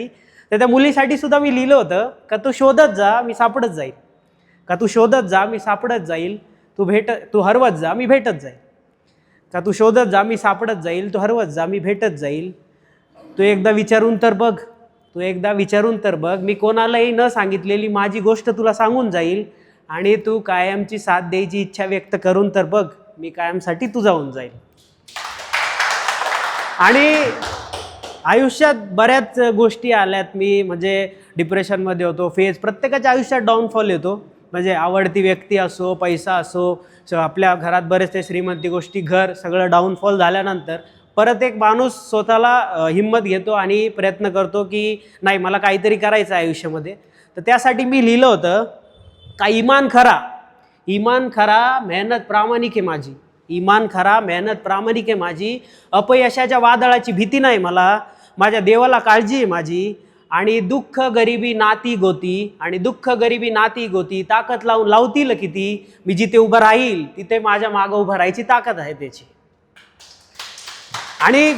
तर त्या मुलीसाठी सुद्धा मी लिहिलं होतं का तू शोधत जा मी सापडत जाईल, का तू शोधत जा मी सापडत जाईल, तू हरवत जा मी भेटत जाईल, का तू शोधत जा मी सापडत जाईल, तू हरवत जा मी भेटत जाईल, तू एकदा विचारून तर बघ, तू एकदा विचारून तर बघ, मी कोणालाही न सांगितलेली माझी गोष्ट तुला सांगून जाईल, आणि तू कायमची साथ द्यायची इच्छा व्यक्त करून तर बघ, मी कायमसाठी तू जाऊन जाईल. आणि आयुष्यात बऱ्याच गोष्टी आल्यात, मी म्हणजे डिप्रेशनमध्ये होतो, प्रत्येकाच्या आयुष्यात डाऊनफॉल येतो, म्हणजे आवडती व्यक्ती असो, पैसा असो, आपल्या घरात बरेचसे श्रीमंती गोष्टी, घर सगळं डाऊनफॉल झाल्यानंतर परत एक माणूस स्वतःला हिंमत घेतो आणि प्रयत्न करतो की नाही मला काहीतरी करायचं आहे आयुष्यामध्ये. तर त्यासाठी मी लिहिलं होतं का इमान खरा मेहनत प्रामाणिक आहे माझी, इमान खरा मेहनत प्रामाणिक आहे माझी, अपयशाच्या वादळाची भीती नाही मला, माझ्या देवाला काळजी आहे माझी, आणि दुःख गरिबी नाती गोती ताकद लावून लावतील किती, मी जिथे उभं राहील तिथे माझ्या मागं उभं राहायची ताकद आहे त्याची. आणि